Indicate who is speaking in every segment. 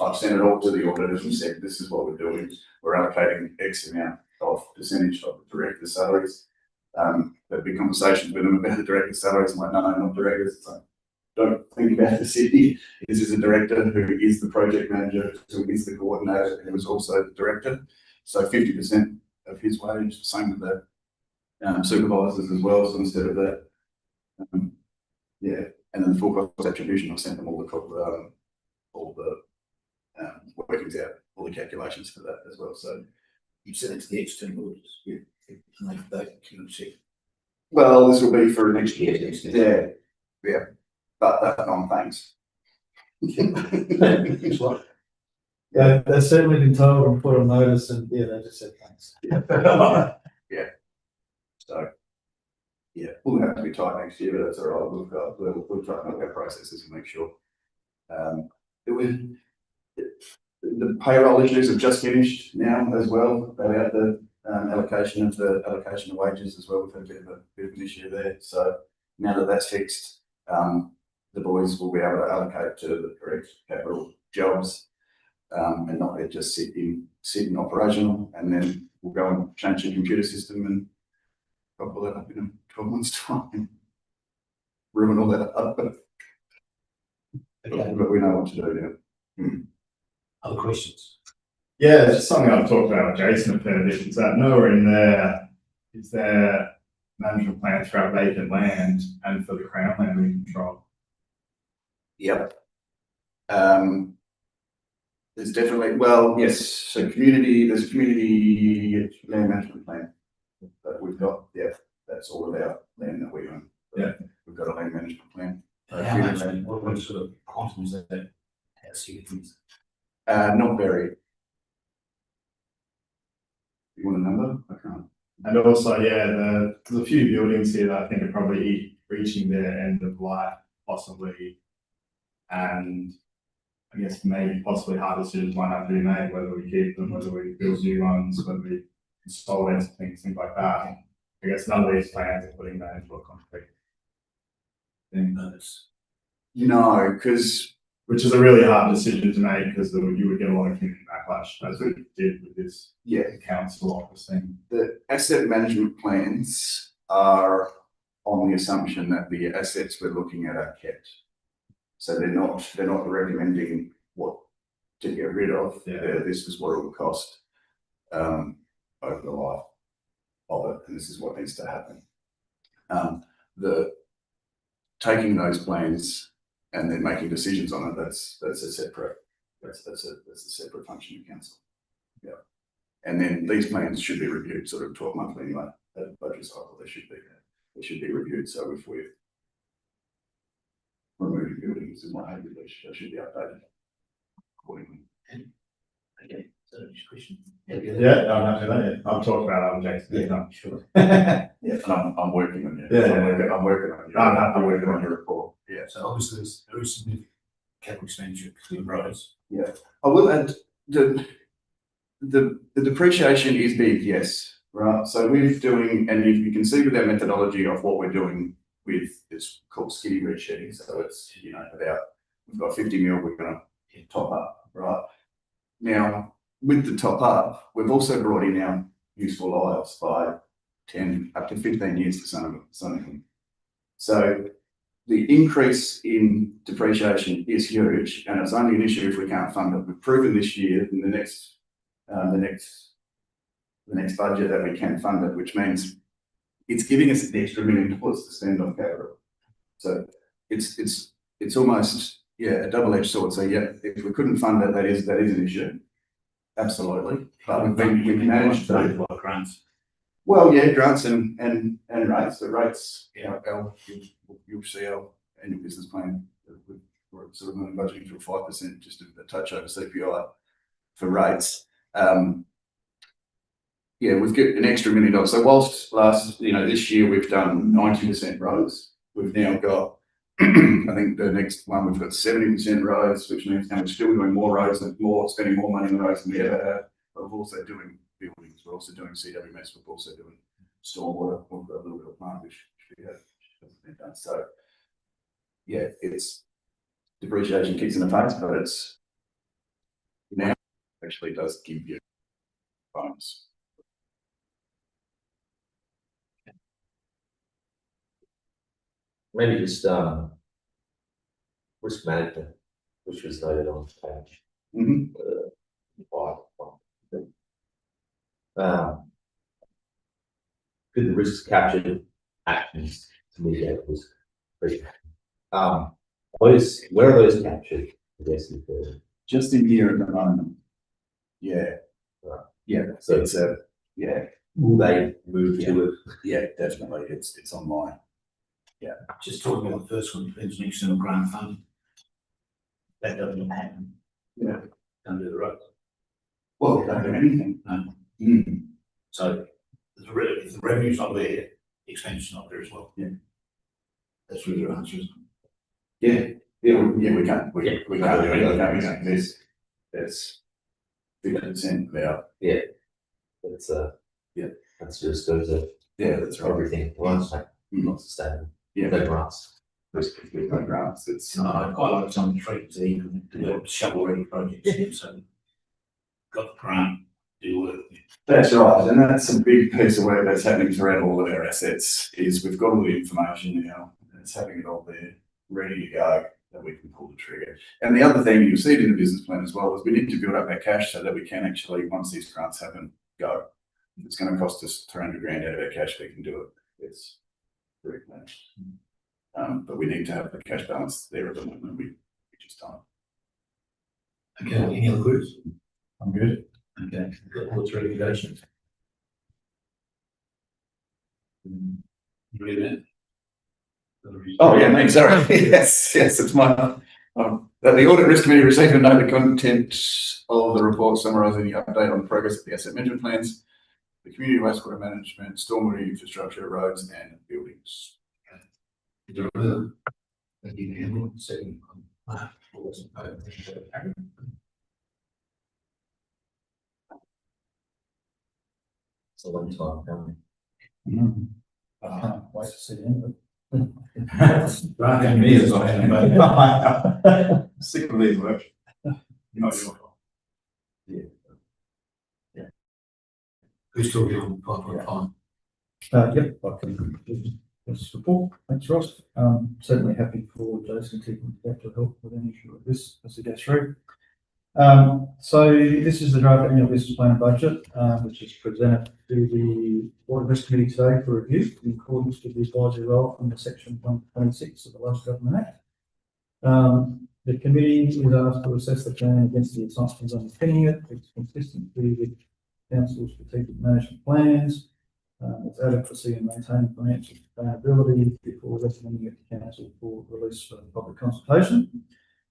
Speaker 1: I've sent it all to the auditors and said, this is what we're doing. We're allocating X amount of percentage of the director's salaries. There'd be conversations with them about the director's salaries. I'm like, no, not directors. It's like, don't think about the city. This is a director who is the project manager, who is the coordinator, and who is also the director. So 50% of his wage, same with the supervisors as well. So instead of that, yeah, and then the full cost attribution, I've sent them all the workings out, all the calculations for that as well. So
Speaker 2: you sent it to the external auditors. Yeah, and they can check.
Speaker 1: Well, this will be for next year. Yeah, but non-thanks.
Speaker 3: Yeah, they've certainly been told and put on notice, and yeah, they just said thanks.
Speaker 1: Yeah. So yeah, we'll have to be tight next year, but that's all right. We'll try and make our processes and make sure. The payroll issues have just finished now as well about the allocation of wages as well. We've had a bit of an issue there. So now that that's fixed, the boys will be able to allocate to the correct capital jobs and not just sit in operational. And then we'll go and change the computer system and probably that up in 12 months' time. Ruin all that up.
Speaker 2: Okay.
Speaker 1: But we know what to do now.
Speaker 2: Other questions?
Speaker 4: Yeah, it's just something I've talked about with Jason a fair bit. Is that nowhere in there is there management plans for our vacant land and for the Crown land we control?
Speaker 1: Yep. There's definitely, well, yes. So there's a community land management plan that we've got. Yeah, that's all of our land that we own.
Speaker 4: Yeah,
Speaker 1: we've got a land management plan.
Speaker 2: How much? What sort of quantum is that? How significant is
Speaker 1: it? Not very. You want a number? I can't.
Speaker 4: And also, yeah, there's a few buildings here that I think are probably reaching their end of life, possibly, and I guess maybe possibly hard decisions might have to be made, whether we keep them, whether we build new ones, whether we consolidate things like that. I guess none of these plans are putting that into a concrete thing.
Speaker 1: No, because
Speaker 4: which is a really hard decision to make because you would get a lot of community backlash, as we did with this council office thing.
Speaker 1: The asset management plans are on the assumption that the assets we're looking at are kept. So they're not recommending what to get rid of.
Speaker 4: Yeah.
Speaker 1: This is what it will cost over the life of it, and this is what needs to happen. Taking those plans and then making decisions on it, that's a separate function of council. Yeah. And then these plans should be reviewed sort of 12 monthly anyway. At the budget cycle, they should be reviewed. So if we're removing buildings and what have you, they should be updated accordingly.
Speaker 2: Okay, so next question.
Speaker 4: Yeah, I'm happy with that. I've talked about that with Jason.
Speaker 2: Yeah, no, sure.
Speaker 1: Yeah, and I'm working on it.
Speaker 4: Yeah,
Speaker 1: I'm working on your report. Yeah.
Speaker 2: So obviously there is significant capital expenditure in roads.
Speaker 1: Yeah. I will add the depreciation is big, yes. Right. So we're doing, and if you can see with our methodology of what we're doing with, it's called skinny reshedding. So it's, about, we've got 50 mil we're going to top up, right? Now, with the top up, we've also brought in our useful lives by 10 up to 15 years for some of them. So the increase in depreciation is huge, and it's only an issue if we can't fund it. We've proven this year in the next budget that we can fund it, which means it's giving us an extra $1 million to spend on capital. So it's almost a double-edged sword. So yeah, if we couldn't fund it, that is an issue. Absolutely. But we've managed to.
Speaker 2: A lot of grants.
Speaker 1: Well, yeah, grants and rates. The rates, you'll see our annual business plan. We're sort of budgeting for 5%, just a touch over CPI for rates. We've got an extra $1 million. So whilst this year we've done 90% roads, we've now got, I think the next one we've got 70% roads, which means now we're still doing more roads and spending more money on roads than we ever have. But we're also doing buildings. We're also doing CWMS. We're also doing stormwater. We've got a little bit of plant which hasn't been done. So yeah, it's depreciation kicks in the face, but actually does give you bonus.
Speaker 5: Maybe just risk management, which was noted on page
Speaker 1: Mhm.
Speaker 5: 5. Good risks captured, actions to mitigate risk. Where are those captured? I guess is the
Speaker 1: Just in here at the moment. Yeah.
Speaker 5: Right.
Speaker 1: Yeah,
Speaker 5: So-
Speaker 1: it's yeah,
Speaker 5: will they move to it?
Speaker 1: yeah, definitely, it's online.
Speaker 2: Just talking about the first one, depends on external grant funding. That doesn't happen.
Speaker 1: Yeah.
Speaker 2: Under the road.
Speaker 1: Well, don't do anything.
Speaker 2: No.
Speaker 1: Mm.
Speaker 2: So if the revenue's not there, the expense is not there as well.
Speaker 1: Yeah.
Speaker 2: That's really your answer, isn't
Speaker 1: Yeah, we can't, we can't do anything, there's 50% about,
Speaker 5: It's that's just goes to
Speaker 1: yeah, that's right.
Speaker 5: everything at once, like not sustainable.
Speaker 1: Yeah,
Speaker 5: No grants.
Speaker 1: with no grants, it's,
Speaker 2: it? I quite like some of the treatments even do shovel ready projects, so got the grant, do work.
Speaker 1: that's right, and that's a big piece of work that's happening throughout all of our assets, is we've got all the information now, and it's having it all there, ready to go, that we can pull the trigger. And the other thing, you'll see it in the business plan as well, is we need to build up our cash so that we can actually, once these grants happen, go. If it's going to cost us 300 grand out of our cash, we can do it. It's very managed. But we need to have the cash balance there at the moment. We just don't.
Speaker 2: Okay, any other queries?
Speaker 3: I'm good.
Speaker 2: Okay, what's recommendations? Read it.
Speaker 1: Oh, yeah, me, sorry. Yes, it's my, that the audit risk committee received and know the content of the report summarising the update on the progress of the asset management plans, the community wastewater management, stormwater infrastructure, roads and buildings.
Speaker 2: Thank you, Campbell. Second. All those in favour?
Speaker 5: It's a long time coming.
Speaker 3: I can't wait to see the end of it.
Speaker 2: Right, and me as well.
Speaker 1: Sick of these work.
Speaker 2: Who's talking on 5.5?
Speaker 3: Yep, I can do this report. Thanks, Ross. Certainly happy for Jason to contact to help with any issue of this as we go through. So this is the draft annual business plan and budget, which is presented to the Audit Risk Committee today for review in accordance with the advisory role under Section 126 of the Local Government Act. The committee is asked to assess the plan against the assumptions underpinning it. It's consistent with Council's strategic management plans. Its adequacy and maintaining financial sustainability before recommending it to Council for release for public consultation.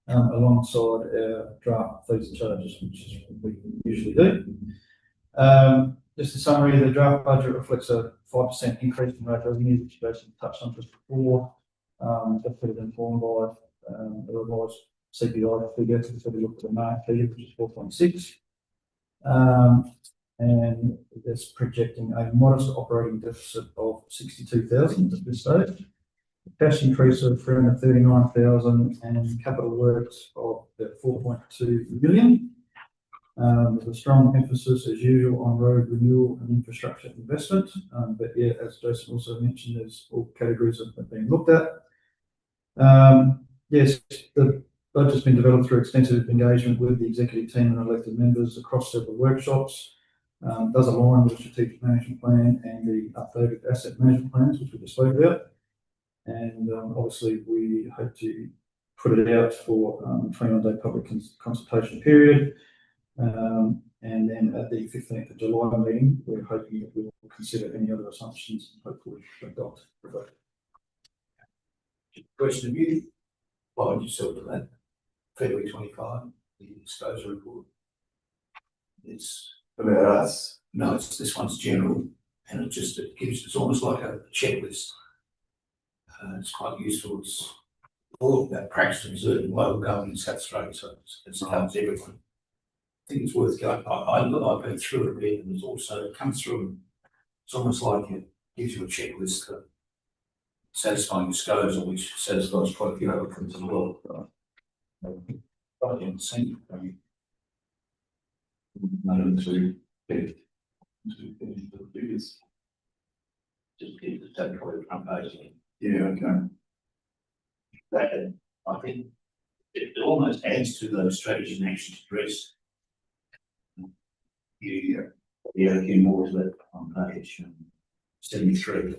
Speaker 3: Alongside our draft fees and charges, which is what we usually do. Just a summary, the draft budget reflects a 5% increase in rate revenue, which Jason touched on just before. That's been informed by a revised CPI figure, so we look at the March figure, which is 4.6. And it's projecting a modest operating deficit of 62,000 at this stage. Cash increase of 339,000 and capital works of 4.2 million. With a strong emphasis as usual on road renewal and infrastructure investment. But yeah, as Jason also mentioned, there's all categories that have been looked at. Yes, the budget's been developed through extensive engagement with the executive team and elected members across several workshops. Does align with the strategic management plan and the updated asset management plans, which we just spoke about. And obviously we hope to put it out for 21-day public consultation period. And then at the 15th of July meeting, we're hoping that we will consider any other assumptions and hopefully adopt the vote.
Speaker 2: Question of you. Why would you sell to that? February 25, the disclosure report. It's
Speaker 1: About us.
Speaker 2: no, it's this one's general, and it gives it's almost like a checklist. It's quite useful. It's all about practice and certain local governance South Australia, so it covers everyone. I think it's worth going. I've been through it again, and it's also comes through. And it's almost like it gives you a checklist of satisfying your scopes, which satisfies quite a few applicants as well.
Speaker 1: Nothing to figures.
Speaker 2: Just keep the technical front page.
Speaker 1: Yeah, okay.
Speaker 2: That, I think, it almost adds to those strategies and actions addressed. You, yeah, you more to that on page 73.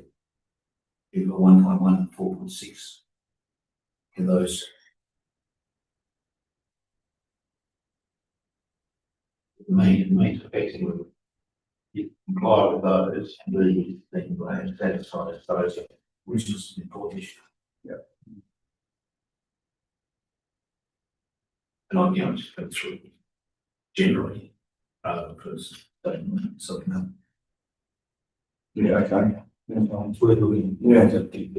Speaker 2: You've got 1.1 and 4.6 in those. Main effectively, you comply with those, and really, they can go and satisfy those, which is an important issue.
Speaker 1: Yeah.
Speaker 2: And I'm just go through generally, because something
Speaker 1: Yeah, okay.
Speaker 2: else we're looking.
Speaker 1: Yeah.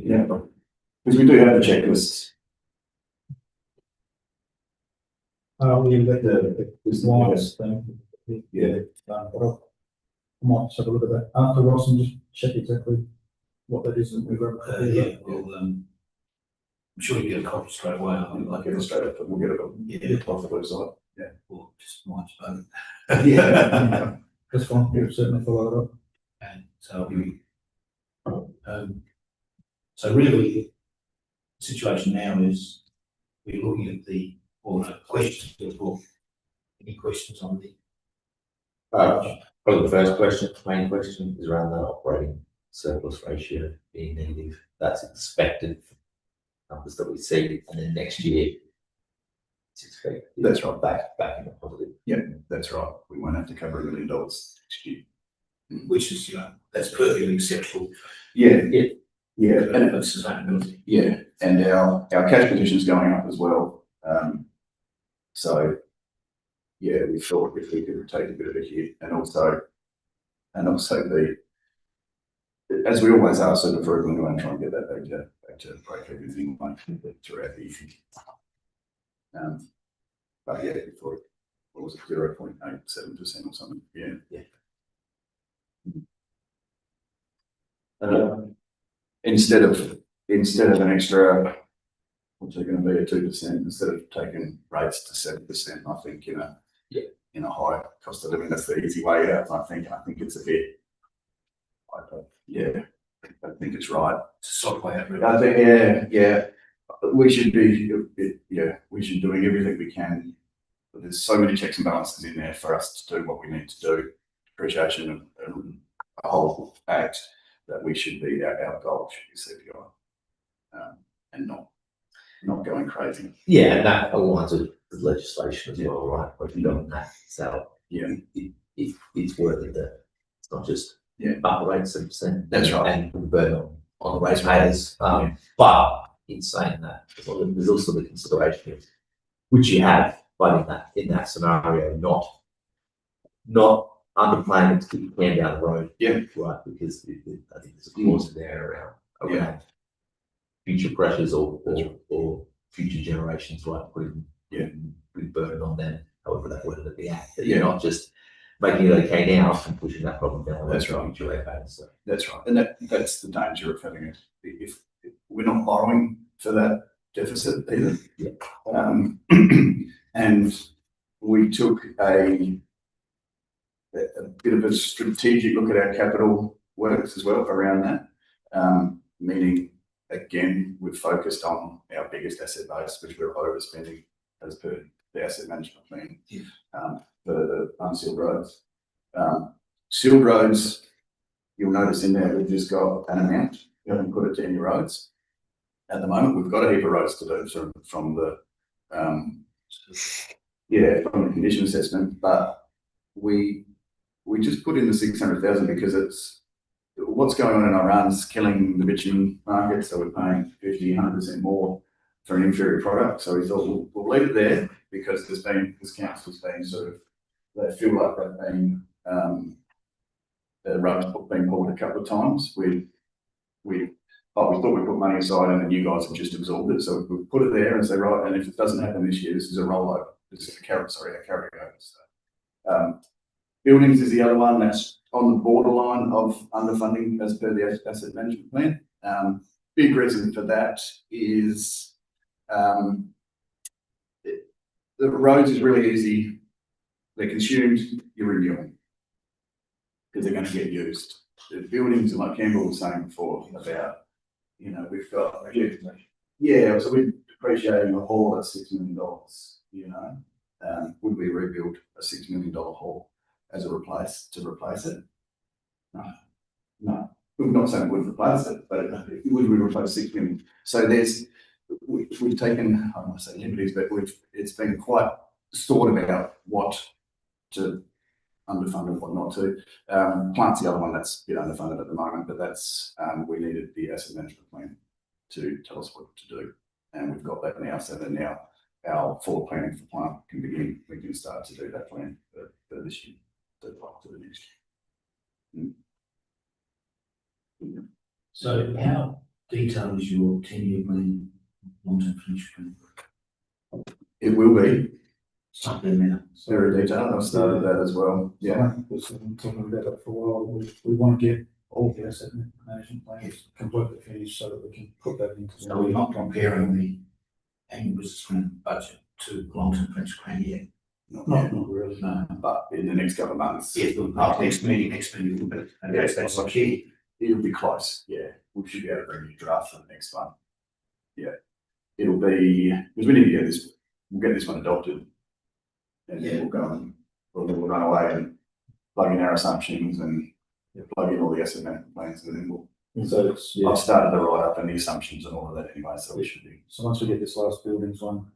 Speaker 1: Yeah. Because we do have the checklists.
Speaker 3: We let the lines thing.
Speaker 1: Yeah.
Speaker 3: But I might just have a look at that after Ross and just check exactly what that is. And we've got.
Speaker 2: Yeah, well, I'm sure you get a copy straight away.
Speaker 1: I'll get it straight up, but we'll get it off the website. Yeah.
Speaker 2: Or just might phone.
Speaker 1: Yeah.
Speaker 3: That's fine. We'll certainly follow it up.
Speaker 2: And so so really, the situation now is we're looking at questions. Any questions on the?
Speaker 5: Probably the first question, main question is around that operating surplus ratio being negative. That's expected numbers that we see, and then next year it's expected.
Speaker 1: That's right.
Speaker 5: Back in the positive.
Speaker 1: Yeah, that's right. We won't have to cover $1 million next year.
Speaker 2: Which is, that's perfectly acceptable.
Speaker 1: Yeah,
Speaker 5: Yeah.
Speaker 1: yeah, and
Speaker 2: That's sustainability.
Speaker 1: yeah, and our cash position is going up as well. So yeah, we thought if we could take a bit of a hit, and also the, as we always are, sort of for everyone and try and get that back to break everything throughout the year. But yeah, we thought, what was it, 0.87% or something? Yeah.
Speaker 5: Yeah.
Speaker 1: Instead of an extra, what's it going to be, 2%, instead of taking rates to 7%, I think in a high cost of living, that's the easy way out. I think it's a bit. I think it's right.
Speaker 2: It's a soft way out, really.
Speaker 1: I think yeah. We should be doing everything we can. But there's so many checks and balances in there for us to do what we need to do. Depreciation and a whole act that we should be our goal should be CPI, and not going crazy.
Speaker 5: Yeah, and that aligns with the legislation as well, right? What you got in that, so
Speaker 1: Yeah,
Speaker 5: it's worth it that it's not just up the rate 7%.
Speaker 1: That's right.
Speaker 5: And put the burden on the ratepayers. But in saying that, there's also the consideration of, which you have, but in that scenario, not underplaying to keep the can down the road.
Speaker 1: Yeah.
Speaker 5: Right, because I think there's a clause in there around future pressures or future generations, right? Putting burden on them, however that word of the act. That you're not just making it okay now and pushing that problem down the road.
Speaker 1: That's right.
Speaker 5: Future ratepayers. So.
Speaker 1: That's right, and that's the danger of having it. If we're not borrowing for that deficit either.
Speaker 5: Yeah.
Speaker 1: And we took a bit of a strategic look at our capital works as well around that, meaning again we've focused on our biggest asset base, which we're overspending as per the asset management plan. For the unsealed roads. Sealed roads, you'll notice in there we've just got an amount. We haven't put it to any roads. At the moment, we've got a heap of roads to do from the condition assessment, but we just put in the 600,000 because it's what's going on in Iran's killing the bitumen market, so we're paying 50-100% more for an inferior product. So we thought we'll leave it there because this council's been sort of, they feel like they've been the rug's been pulled a couple of times. We thought we'd put money aside and then you guys have just absorbed it. So we put it there and say, right, and if it doesn't happen this year, this is a rollover. This is a carryover. So, buildings is the other one that's on the borderline of underfunding as per the asset management plan. Big reason for that is the roads is really easy. they're consumed, you're renewing. Because they're gonna get used. The buildings, like Campbell was saying before, about, you know, we've got, yeah, so we're depreciating a hall at $6 million, you know? Would we rebuild a $6 million hall as a replace it? No, we're not saying we'd replace it, but would we replace 6 million? So we've taken, I don't want to say liberties, but it's been quite thought about what to underfund and what not to. Plant's the other one that's a bit underfunded at the moment, but that's, we needed the asset management plan to tell us what to do. And we've got that now, so that now our forward planning for plant can begin, we can start to do that plan for this year, to the next year.
Speaker 2: So how detailed is your 10-year plan, long-term financial plan?
Speaker 1: It will be
Speaker 2: Something now.
Speaker 1: very detailed. I've started that as well. Yeah.
Speaker 3: We've been talking about that for a while. We want to get all the asset management plans completely finished so that we can put that into.
Speaker 2: So we're not comparing the annual business plan budget to long-term financial plan yet.
Speaker 3: Not really.
Speaker 2: No.
Speaker 1: But in the next couple of months,
Speaker 2: Yes, but next meeting, but that's the key.
Speaker 1: it'll be close. Yeah, we should be able to bring you a draft for the next one. Yeah, it'll be, because we need to get this. We'll get this one adopted, and then we'll go and we'll run away and plug in our assumptions and plug in all the asset management plans, and then we'll.
Speaker 3: So it's, yeah.
Speaker 1: I've started the write up and the assumptions and all of that anyway, so we should be.
Speaker 3: So once we get this last buildings one,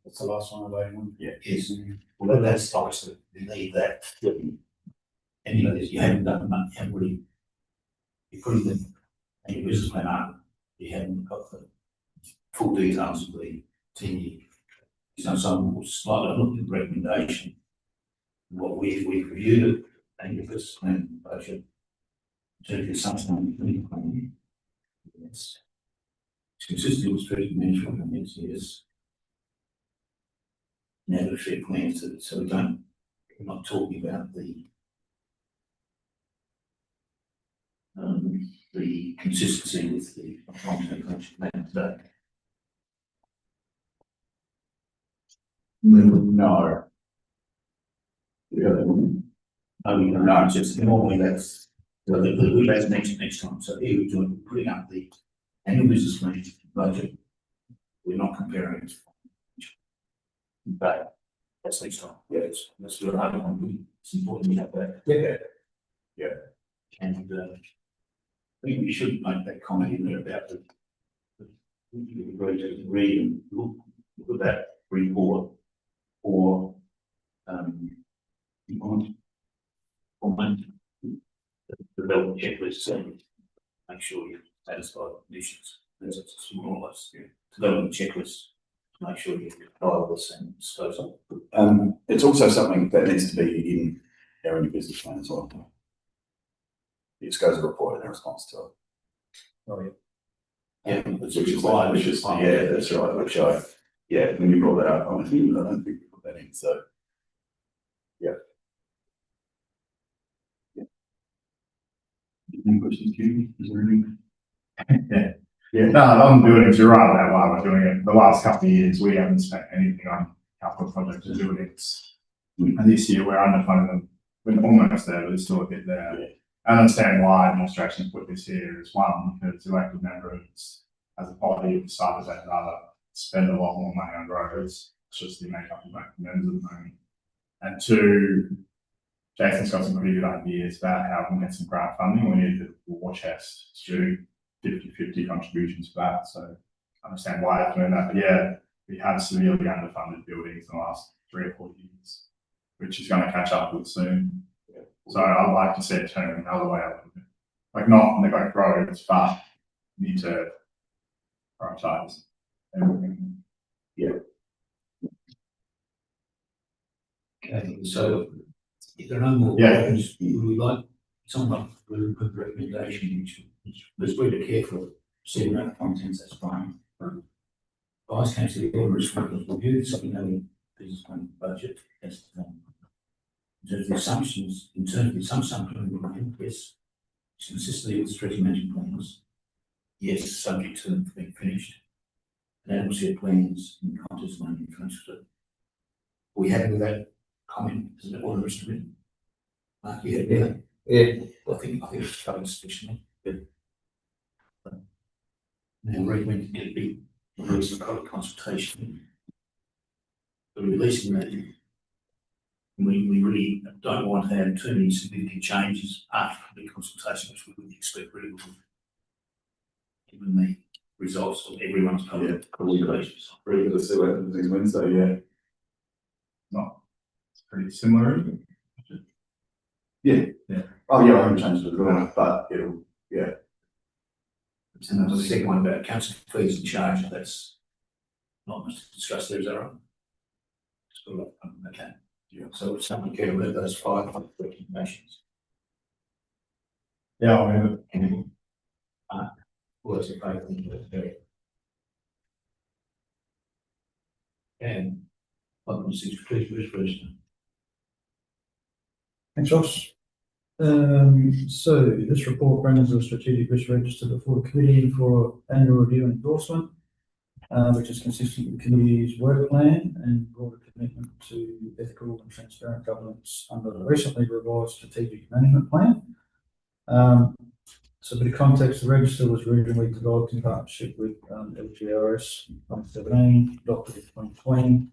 Speaker 3: that's the last one away one.
Speaker 1: Yeah.
Speaker 2: Yes. Well, that's obviously, we need that. And you know, you haven't done much, you haven't really, you put in the annual business plan up, you haven't got the full details of the 10-year. So some slightly looked at the recommendation. What we've reviewed it, annual business plan budget. So if it's something, yes. It's consistent with strategic management and yes. Now the fair plans, so we're not talking about the consistency with the long-term financial plan today.
Speaker 1: No. Yeah.
Speaker 2: No, it's just normally that's next time. So here we're doing, putting up the annual business plan budget. We're not comparing it. But that's next time. Yeah, that's what I want. It's important we have that.
Speaker 1: Yeah. Yeah.
Speaker 2: And I think we should make that comment in there about the read and look at that report or develop checklists and make sure you satisfy the conditions. That's more or less developing checklists to make sure you follow this and dispose of.
Speaker 1: It's also something that needs to be in our new business plan as well. It just goes a report in response to it.
Speaker 3: Oh, yeah.
Speaker 2: Yeah,
Speaker 1: Which is yeah, that's right. Which when you brought that up, I don't think we put that in. So, yeah. Any questions, Judy? Is there any?
Speaker 4: Yeah, no, on buildings, you're right about why we're doing it. The last couple of years, we haven't spent anything on capital projects or buildings. And this year, we're underfunding them. We're almost there, but there's still a bit there.
Speaker 1: Yeah.
Speaker 4: I understand why administration put this here as one, because elected members as a body have decided they'd rather spend a lot more money on roads. It's just the makeup of elected members at the moment. And two, Jason's got some pretty good ideas about how we can get some grant funding. We need the war chest to do 50-50 contributions for that. So I understand why they're doing that. But yeah, we have severely underfunded buildings in the last 3 or 4 years, which is going to catch up with soon. So I'd like to see it turn another way up. Like not neglect roads, but need to prioritize everything.
Speaker 1: Yeah.
Speaker 2: Okay, so if there are no more
Speaker 4: Yeah.
Speaker 2: questions, we would like someone with a good recommendation, which let's read it carefully, see around the contents, that's fine. Vice Council, the order is review the supplementary business plan budget as in terms of the assumptions, in terms of the assumption, yes, it's consistently with strategic management plans. Yes, subject to them being finished. And obviously plans in context of money transfer. We happy with that comment, isn't it, or the rest of it? Yeah,
Speaker 5: Yeah.
Speaker 2: I think it's covered sufficiently. Now, recommend to get a big release of public consultation. The releasing that, we really don't want to have too many significant changes after public consultation, which we would expect really would. Given the results of everyone's public consultations.
Speaker 1: Really good to see what happens next Wednesday, yeah.
Speaker 4: It's pretty similar.
Speaker 1: Yeah.
Speaker 4: Yeah.
Speaker 1: Oh, yeah, I haven't changed it at all, but it'll, yeah.
Speaker 2: And the second one about council fees and charge, that's not much to discuss there, is that right? Okay.
Speaker 1: Yeah.
Speaker 2: So if someone care about those 5 recommendations.
Speaker 4: Yeah, I mean,
Speaker 2: All those in favour, think that's very. And 5.6 please, resolution.
Speaker 3: Thanks, Ross. So this report brings the strategic risk register before the committee for annual review and endorsement, which is consistent with the committee's work plan and broader commitment to ethical and transparent governance under the recently revised strategic management plan. So a bit of context, the register was originally developed in partnership with LGRS in 2017, adopted in 2020.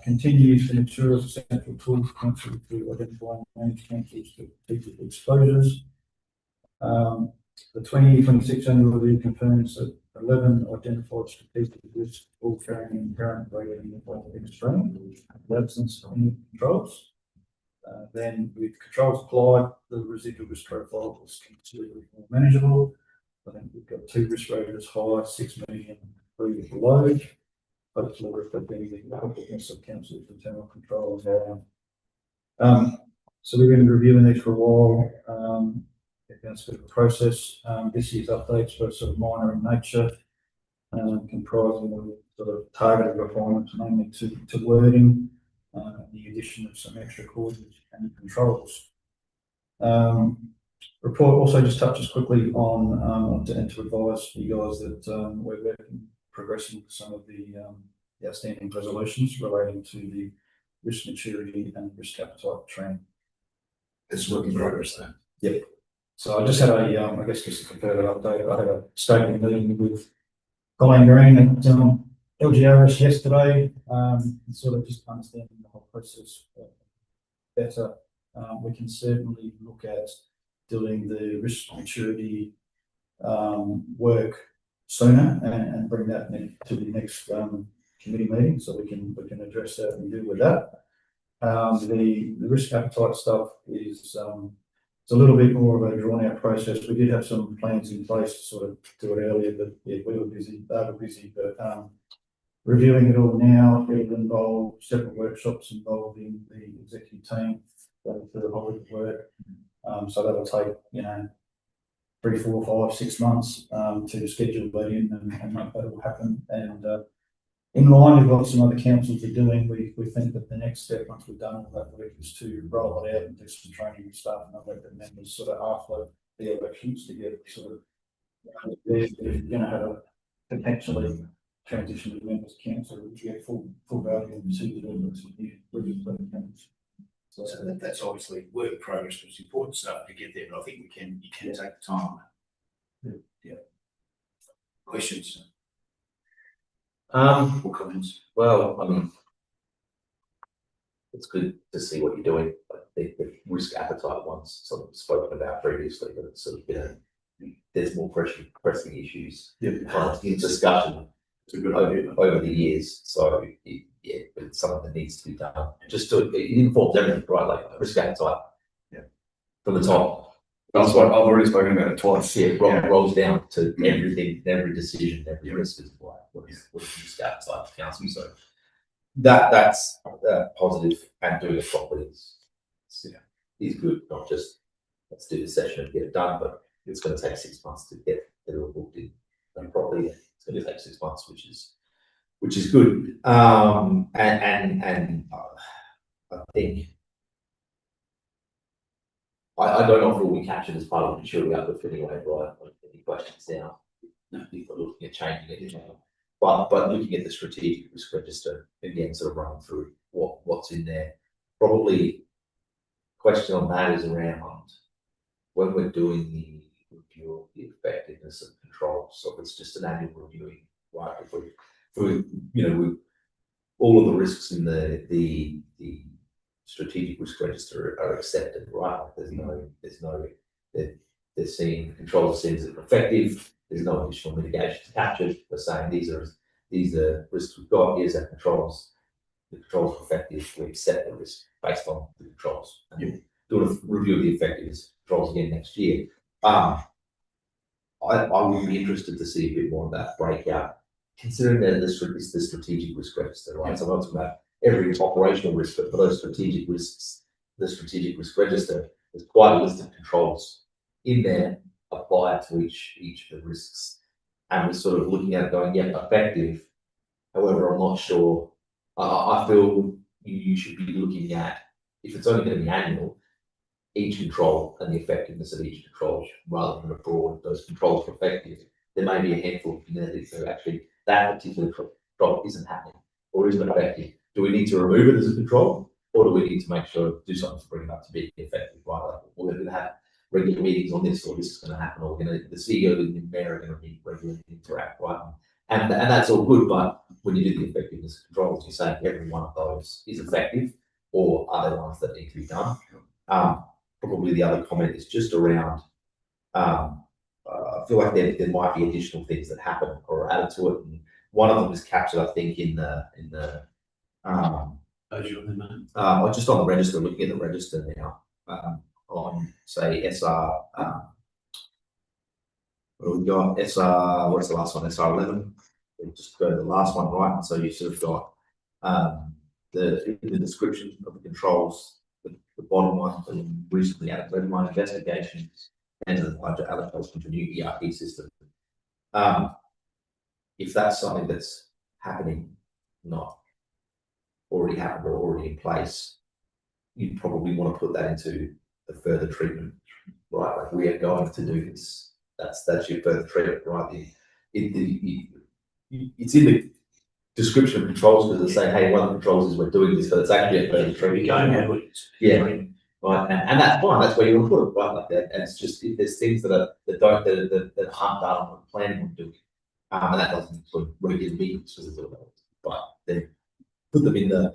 Speaker 3: Continues to mature as a central tool for council to identify and manage council's strategic exposures. The 2026 annual review confirms that 11 identified strategic risks, all carrying inherent rating of extreme, the absence of any controls. Then with controls applied, the residual risk profile was considerably more manageable. I think we've got 2 risk rated as high, 6 million, 3 below. Hopefully reflecting the competence of council's internal control environment. So we've been reviewing these for a while. It's a bit of a process. This year's updates were sort of minor in nature, comprising of sort of targeted refinements, mainly to wording, the addition of some extra clauses and controls. Report also just touches quickly on and to advise you guys that we're working, progressing with some of the outstanding resolutions relating to the risk maturity and risk appetite training.
Speaker 2: It's work in progress then.
Speaker 3: Yep. So I just had I guess just a further update. I had a statement meeting with Colleen Green at LGRS yesterday, sort of just understanding the whole process better. We can certainly look at doing the risk maturity work sooner and bring that to the next committee meeting, so we can address that and deal with that. The risk appetite stuff is it's a little bit more of a drawn out process. We did have some plans in place to sort of do it earlier, but yeah, we were busy, they were busy, but reviewing it all now, it'll involve several workshops involving the executive team going through the whole of the work. So that'll take, 3, 4, 5, 6 months to schedule that in and make that all happen. And in line with what some other councils are doing, we think that the next step, once we've done all that work, is to roll it out and do some training and staff and elected members sort of after the elections to get sort of, they're going to have a potentially transition to members council, which get full value and see the members of the members.
Speaker 2: So that's obviously work in progress, but it's important stuff to get there, but I think you can take the time. Yeah. Questions? Or comments?
Speaker 5: Well, I mean, it's good to see what you're doing. I think the risk appetite one's sort of spoken about previously, but it's sort of there's more pressing issues in discussion.
Speaker 1: It's a good idea
Speaker 5: over the years. So yeah, but it's something that needs to be done. Just to it informs everything, right? Like risk appetite. Yeah. From the top.
Speaker 1: That's what I've already spoken about it twice.
Speaker 5: Yeah, rolls down to everything, every decision, every risk is like what is risk appetite for council. So that's positive, and doing it properly is good. Not just let's do the session and get it done, but it's going to take 6 months to get it all booked in done properly. It's going to take 6 months, which is good. And I think I don't know if it will be captured as part of the maturity uplift anyway, right? Any questions now? No, people are looking at changing it now. But looking at the strategic risk register again, sort of running through what's in there. probably question on that is around when we're doing the review of the effectiveness of controls. So if it's just an annual reviewing, right? If we with all of the risks in the strategic risk register are accepted, right? They're seeing controls seems effective. There's no additional mitigation captured. We're saying these are risks we've got. Here's our controls. The controls are effective. We accept the risk based on the controls. And do a review of the effectiveness of controls again next year. I would be interested to see a bit more of that breakout, considering that this is the strategic risk register, right? So I'm not talking about every operational risk, but for those strategic risks, the strategic risk register, there's quite a list of controls in there applied to each of the risks. And we're sort of looking at it going, yeah, effective. However, I'm not sure. I feel you should be looking at, if it's only going to be annual, each control and the effectiveness of each control rather than a broad, those controls are effective. There may be a handful of communities that actually that particular control isn't happening or isn't effective. Do we need to remove it as a control, or do we need to make sure do something to bring it up to be effective? Right, like we're going to have regular meetings on this, or this is going to happen, or we're going to, the CEO and the mayor are going to meet regularly, interact, right? And that's all good, but when you do the effectiveness controls, you're saying every one of those is effective, or are there ones that need to be done? Probably the other comment is just around. I feel like there might be additional things that happen or added to it, and one of them is captured, I think, in the just on the register. Looking at the register now, on say SR. What have we got? SR. What's the last one? SR11. We'll just go to the last one, right? And so you sort of got the description of the controls. The bottom one, and recently added red line investigations and the budget allocation for new ERP system. If that's something that's happening, not already happened or already in place, you probably want to put that into the further treatment, right? Like we are going to do this. That's your further treatment, right? It's in the description of controls because they say, hey, one of the controls is we're doing this, but it's actually a further treatment. Yeah, right, and that's fine. That's where you want to put it, right? Like that. And it's just if there's things that aren't done on planning on doing, and that doesn't include regular meetings, but then put them in the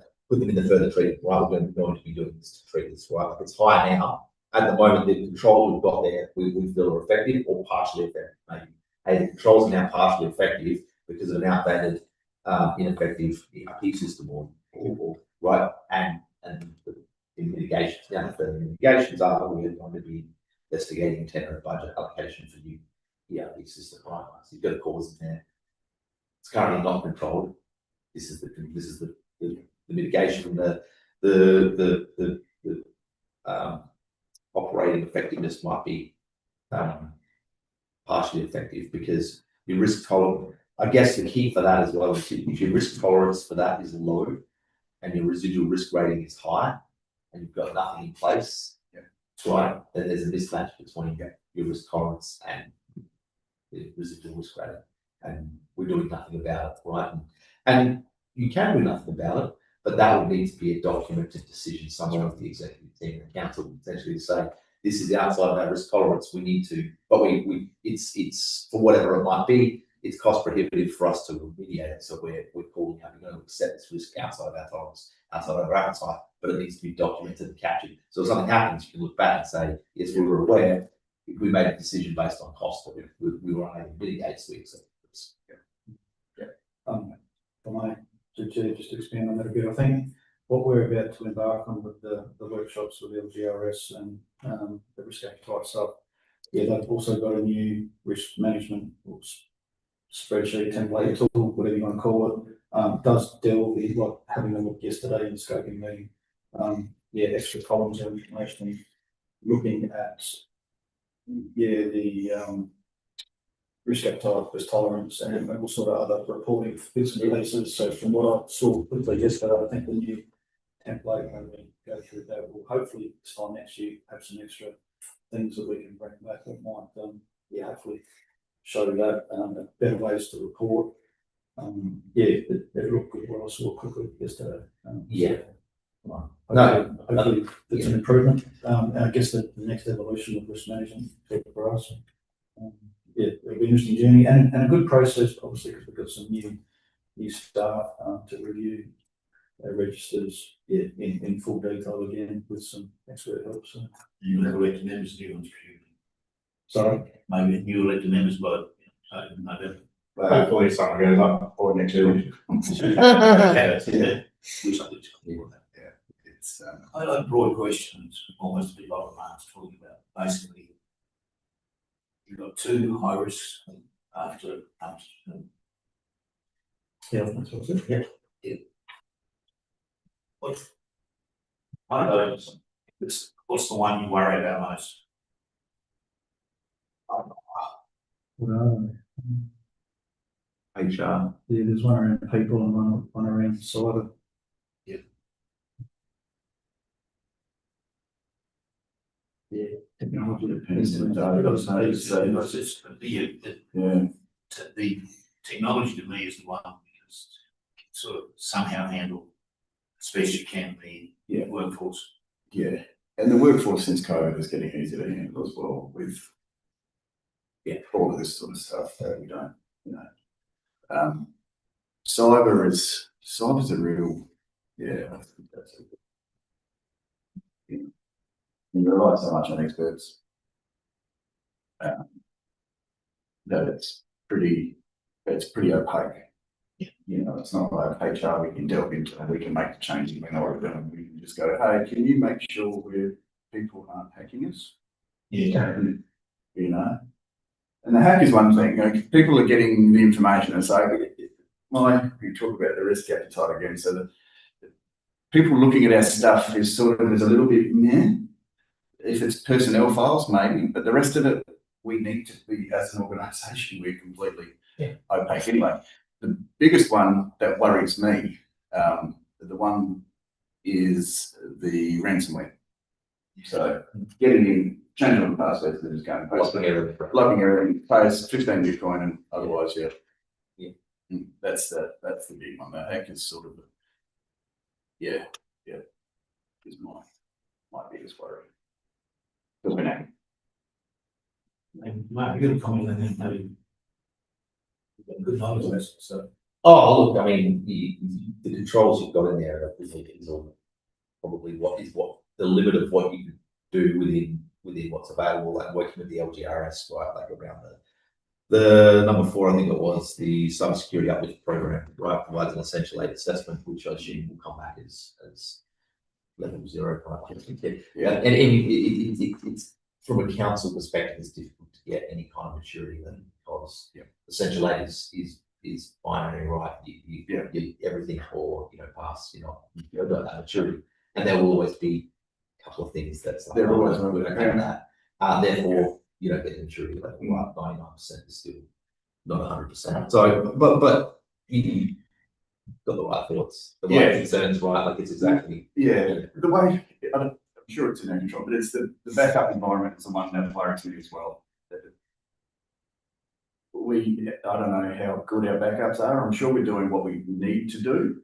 Speaker 5: further treatment. Right, we're going to be doing this to treat this. Right, like it's high now. At the moment, the controls we've got there, we feel are effective or partially effective. Maybe, hey, the controls are now partially effective because of an outdated, ineffective ERP system, or right, and the mitigations. Now, the further mitigations are we're going to be investigating tender and budget allocation for new ERP system. Right, so you've got a cause in there. It's currently not controlled. This is the mitigation, the operating effectiveness might be partially effective because your risk tolerance. I guess the key for that as well is if your risk tolerance for that is low and your residual risk rating is high and you've got nothing in place, right? Then there's a mismatch between your risk tolerance and the residual risk rating, and we're doing nothing about it, right? And you can do nothing about it, but that would need to be a documented decision somewhere with the executive team and council potentially to say, this is outside of our risk tolerance. We need to, but it's for whatever it might be, it's cost prohibitive for us to remediate it. So we're calling out, we're going to accept this risk outside of our tolerance, outside of our appetite, but it needs to be documented and captured. So if something happens, you can look back and say, yes, we were aware, we made a decision based on cost, but we were unable to mitigate, so we accept this.
Speaker 3: For my to just expand on that a bit, I think what we're about to embark on with the workshops with LGRS and the risk appetite stuff, they've also got a new risk management spreadsheet template tool, whatever you want to call it. Does delve in, like having a look yesterday in the scoping meeting, extra columns of information, looking at the risk appetite, risk tolerance, and all sort of other reporting bits and pieces. So from what I saw quickly yesterday, I think the new template, when we go through that, will hopefully this time next year have some extra things that we can bring back that might, hopefully show that better ways to report. It looked good when I saw quickly yesterday. Hopefully it's an improvement. And I guess the next evolution of risk management for us. Yeah, it'll be an interesting journey and a good process, obviously, because we've got some new staff to review registers in full detail again with some expert help. So,
Speaker 2: You will elect members, do you?
Speaker 3: sorry.
Speaker 2: Maybe you elect members by November.
Speaker 4: Hopefully someone goes up for next year.
Speaker 1: It's,
Speaker 2: I like broad questions, almost a bit like Mark's talking about. Basically, you've got two high risks after
Speaker 3: Yeah, that's what it is.
Speaker 2: Yeah. What? I don't know. What's the one you worry about most?
Speaker 5: HR.
Speaker 3: Yeah, there's one around people and one around cyber.
Speaker 2: Yeah.
Speaker 3: Yeah, technology.
Speaker 1: Depends on the data.
Speaker 2: The technology to me is the one because it sort of somehow handle, especially can be workforce.
Speaker 1: Yeah, and the workforce since COVID is getting easier to handle as well with all of this sort of stuff that we don't, cyber's a real, I think that's a you rely so much on experts that it's pretty opaque. It's not like HR we can delve into and we can make the changes we know what we're doing. We can just go, hey, can you make sure people aren't hacking us?
Speaker 2: Yeah.
Speaker 1: And the hack is one thing, people are getting the information and say, we talk about the risk appetite again, so that people looking at our stuff is there's a little bit meh. If it's personnel files, maybe, but the rest of it, we need to be, as an organisation, we're completely opaque anyway. The biggest one that worries me, the one is the ransomware. So getting in, changing all the passwords and just going
Speaker 5: Locking
Speaker 1: everything, pays 15 Bitcoin and otherwise, that's the big one. The hack is sort of, is my biggest worry. Because we're now.
Speaker 2: Mark, you got a comment on that? Maybe you've got good knowledge of this, so.
Speaker 5: Oh, look, I mean, the controls you've got in there is all probably what the limit of what you can do within what's available, and working with the LGRS, right, like around the number 4, I think it was, the cybersecurity uplift program, right, provides an essential aid assessment, which I assume will come back as level 0, right? And it's from a council perspective, it's difficult to get any kind of maturity then, because essential aid is binary, right? You everything for pass, you've got that maturity, and there will always be a couple of things that's like,
Speaker 1: There always
Speaker 5: we don't have that. Therefore, you don't get the maturity level, right? 99% is still not 100%. So, but you got the right thoughts, the right concerns, right? Like it's exactly
Speaker 1: the way. I'm sure it's in our control, but it's the backup environment is the one that worries me as well. I don't know how good our backups are. I'm sure we're doing what we need to do,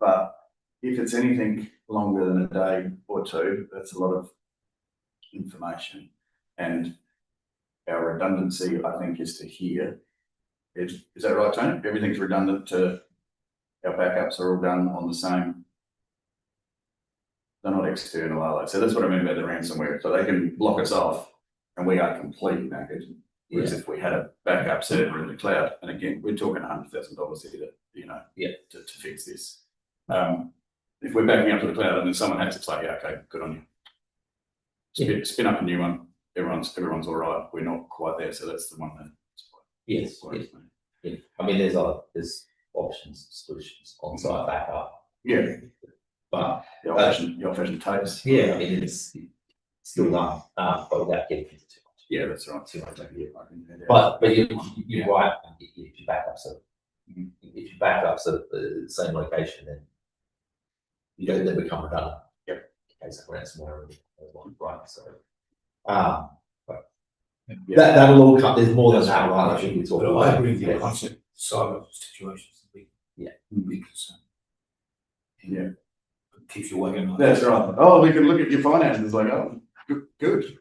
Speaker 1: but if it's anything longer than a day or two, that's a lot of information. And our redundancy, I think, is to here. Is that right, Tony? Everything's redundant to our backups are all done on the same. They're not external, are they? So that's what I mean about the ransomware. So they can block us off and we are completely knackered. Whereas if we had a backup server in the cloud, and again, we're talking $100,000 here to fix this. If we're backing up to the cloud and then someone hacks, it's like, okay, good on you. Spin up a new one. Everyone's all right. We're not quite there, so that's the one that.
Speaker 5: Yes. I mean, there's options, solutions, on-site backup.
Speaker 1: Yeah,
Speaker 5: but
Speaker 1: the old fashioned tapes.
Speaker 5: Yeah, I mean, it's still done, but without getting into too much.
Speaker 1: Yeah, that's right.
Speaker 5: But you're right. If your backups are the same location, then they become redundant.
Speaker 1: Yep.
Speaker 5: In case of ransomware, right? So, that'll all come. There's more than that, right? I think we talk about.
Speaker 2: I agree with your concept. Cyber situations, big concern.
Speaker 1: Yeah.
Speaker 2: keeps you awake at night.
Speaker 1: That's right. Oh, we can look at your finances like, oh, good.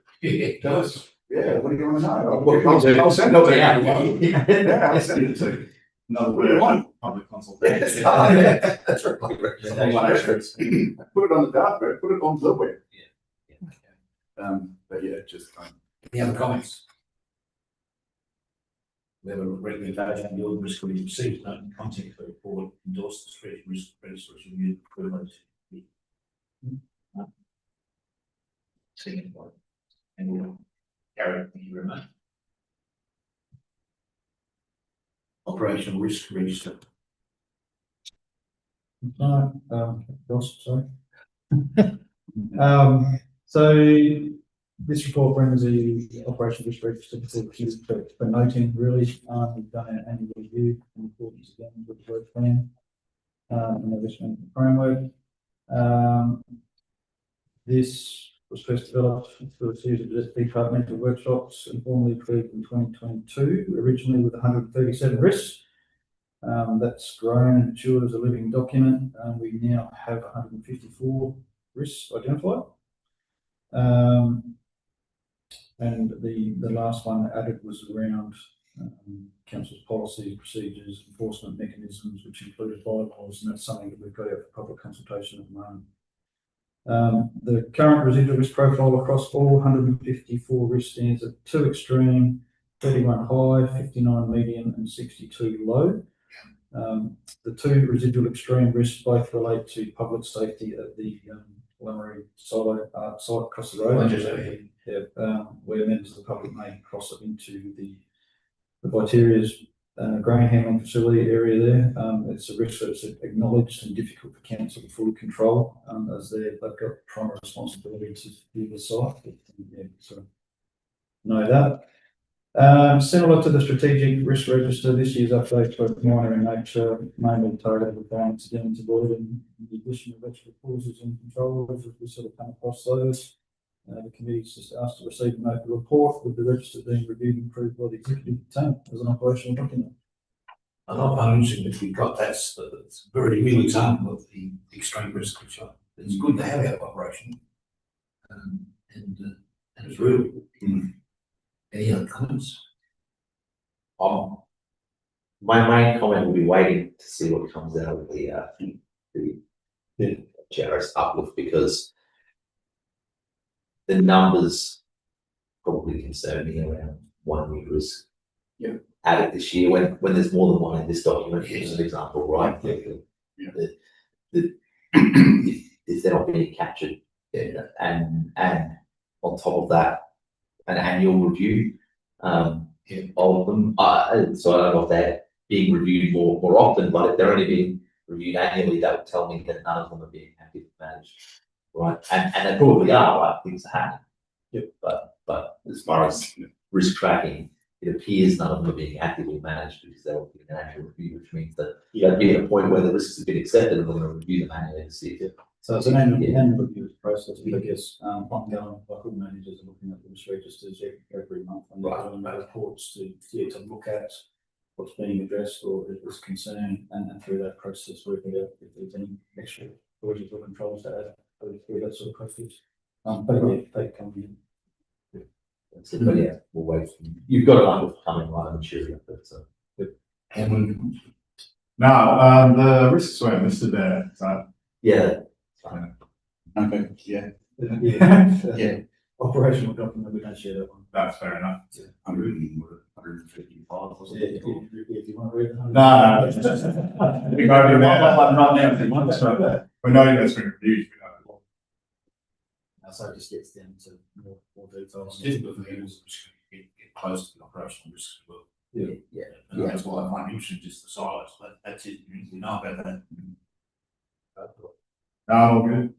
Speaker 1: Tell us, yeah, what do you want to know? I'll send it to you. Yeah, I'll send it to you.
Speaker 4: Another
Speaker 1: What do you
Speaker 4: word,
Speaker 1: want?
Speaker 4: public consultation.
Speaker 2: That's right.
Speaker 1: Put it on the dark web, put it on the web. But yeah, just,
Speaker 2: Any other comments? We have a recommendation, the audit risk committee received no content for the report, endorsed the strategic risk register review equivalent. Second one. And we'll carry it, thank you very much. Operational risk register.
Speaker 3: Ross, sorry. So this report brings the operational risk register before the queue for noting, really. We've done an annual review in accordance again with the work plan and the risk management framework. This was first developed through a series of departmental workshops and formally approved in 2022, originally with 137 risks. That's grown and matured as a living document. We now have 154 risks identified. And the last one added was around council's policies, procedures, enforcement mechanisms, which included bylaws, and that's something that we've got out for public consultation at the moment. The current residual risk profile across all 154 risk stands at 2 extreme, 31 high, 59 medium, and 62 low. The 2 residual extreme risks both relate to public safety at the Lamery silo site across the road. Where members of the public may cross it into the Viteria's grain handling facility area there. It's a risk that's acknowledged and difficult for council to fully control, as they've got primary responsibility to do the site. Yeah, so know that. Similar to the strategic risk register, this year's update to minor in nature, mainly targeted requirements again to avoid in the addition of extra clauses and controls as we sort of come across those. The committee's just asked to receive and make a report with the register being reviewed and approved by the executive team as an operational document.
Speaker 2: And I find it interesting that we've got that's a very real example of the extreme risk, which it's good to have out of operation. And it's real. Any other comments?
Speaker 5: My main comment will be waiting to see what comes out of the generous uplift, because the numbers probably concern me around 1 new risk added this year when there's more than one in this document, as an example, right? If they're not being captured, and on top of that, an annual review of them. So I don't know if they're being reviewed more often, but if they're only being reviewed annually, that would tell me that none of them are being actively managed, right? And they probably are, right? Things are happening. But as far as risk tracking, it appears none of them are being actively managed because they're all being an annual review, which means that they'd be at a point where the risks have been accepted and we're going to review them annually to see if
Speaker 3: so it's an annual review process, but I guess ongoing, like all managers are looking at the risk registers every month and they're doing reports to look at what's being addressed or if there's concern, and through that process working out if there's any extra orders or controls to add through that sort of process. But yeah, they come in.
Speaker 5: That's it. But yeah, we'll wait. You've got a number coming, right? I'm sure. So.
Speaker 2: And
Speaker 4: No, the risks weren't listed there. So
Speaker 5: Yeah.
Speaker 1: okay, yeah.
Speaker 3: Yeah. Operational document, we don't share that one.
Speaker 4: that's fair enough.
Speaker 1: 155, wasn't it?
Speaker 3: If you want to read it.
Speaker 4: No. We go to
Speaker 1: Right now, if you want, so.
Speaker 4: we know that's been reviewed.
Speaker 3: So it just gets down to more details.
Speaker 2: it's difficult for you to get close to the operational risk as well.
Speaker 5: Yeah.
Speaker 2: And that's why I find it interesting, just the silos, but that's it, we know about that.
Speaker 4: No, all good.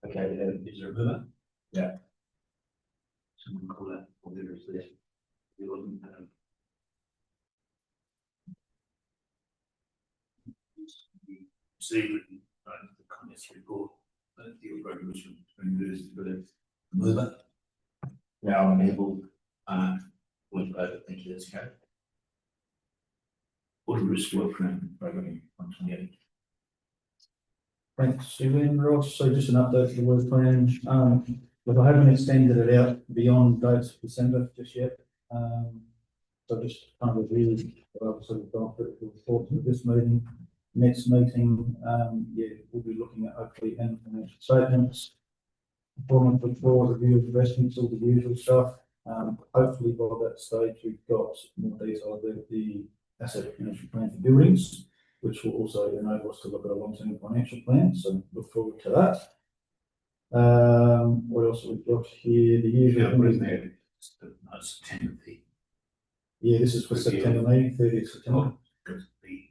Speaker 2: Okay, is there a mover?
Speaker 4: Yeah.
Speaker 2: Someone call that, or there is there. It wasn't, see, the comments report, the resolution, and there's the mover.
Speaker 4: Yeah, I'm here.
Speaker 2: Able, point over, thank you, that's okay. Audit risk work program 128.
Speaker 3: Thanks, Ian, Ross. So just an update to the work plan. Look, I haven't extended it out beyond dates of December just yet. So just kind of review what I've sort of gone through the report at this meeting. Next meeting, yeah, we'll be looking at hopefully annual financial statements, performance report, review of investments, all the usual stuff. Hopefully by that stage, we've got more detail about the asset management plan for buildings, which will also enable us to look at a long-term financial plan. So look forward to that. What else have we got here? The usual.
Speaker 2: September.
Speaker 3: Yeah, this is for September meeting, 30th September.
Speaker 2: Because the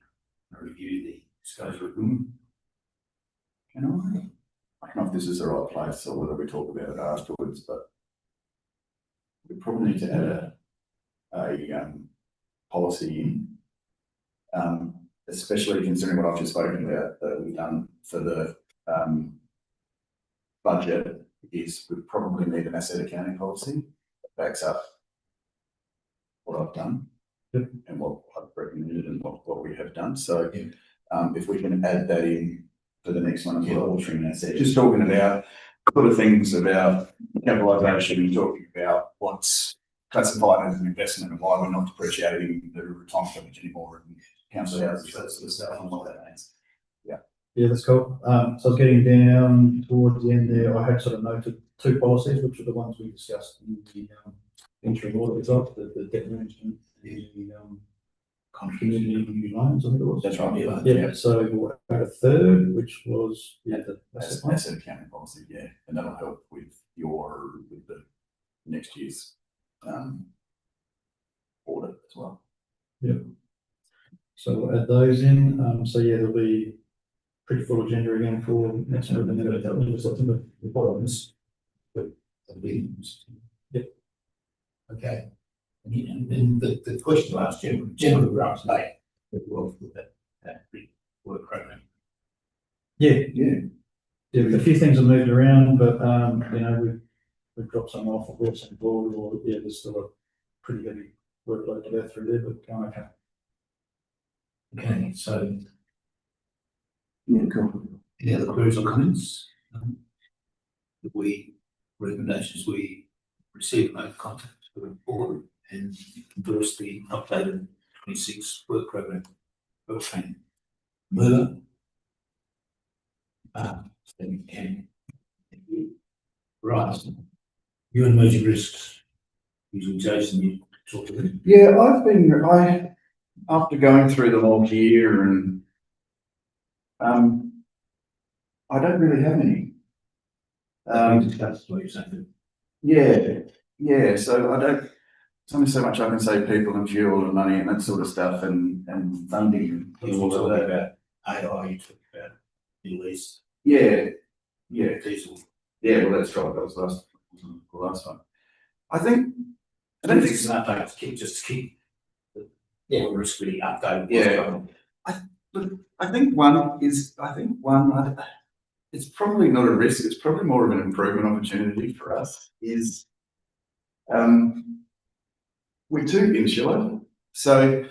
Speaker 2: review the disclosure.
Speaker 1: Can I don't know if this is the right place or whether we talk about it afterwards, but we probably need to add a policy in, especially considering what I've just spoken about that we've done for the budget, is we probably need an asset accounting policy that backs up what I've done and what I've recommended and what we have done. So if we can add that in for the next one as well, just talking about sort of things about capitalisation, talking about what's classified as an investment and why we're not depreciating the retirement village anymore and council houses, that sort of stuff, and what that means.
Speaker 3: Yeah, that's cool. So I was getting down towards the end there. I had sort of noted two policies, which are the ones we discussed in the interim audit result, the debt management, the community loans, I think it was.
Speaker 1: That's right.
Speaker 3: Yeah. So we'll add a third, which was the
Speaker 1: Asset accounting policy, yeah, and that'll help with the next year's audit as well.
Speaker 3: Yeah. So we'll add those in. So yeah, there'll be pretty full agenda again for next month. And then that will September report on this. Yep.
Speaker 2: Okay. And then the question last generally we're up to date with that work program.
Speaker 3: Yeah. A few things have moved around, but you know, we've dropped some off of what's on board, or yeah, there's still a pretty heavy workload to go through there, but going okay.
Speaker 2: Okay, so
Speaker 1: Yeah, cool.
Speaker 2: any other queries or comments? Recommendations we received no contact with the board and endorse the updated 26 work program. Okay. Murder. Right. You and emerging risks. Usually Jason, you talk to them.
Speaker 1: Yeah, after going through them all here and I don't really have any.
Speaker 2: That's what you're saying.
Speaker 1: Yeah, so I don't, there's only so much I can say people and fuel and money and that sort of stuff and funding and
Speaker 2: You
Speaker 1: all
Speaker 2: were
Speaker 1: of
Speaker 2: talking
Speaker 1: that.
Speaker 2: about AI, you talked about Middle East,
Speaker 1: Yeah,
Speaker 2: diesel.
Speaker 1: yeah, well, that's right, that was the last one. I don't think
Speaker 2: It's an update to keep the risk really updated.
Speaker 1: Yeah. I think one, it's probably not a risk, it's probably more of an improvement opportunity for us, is we're too insular. So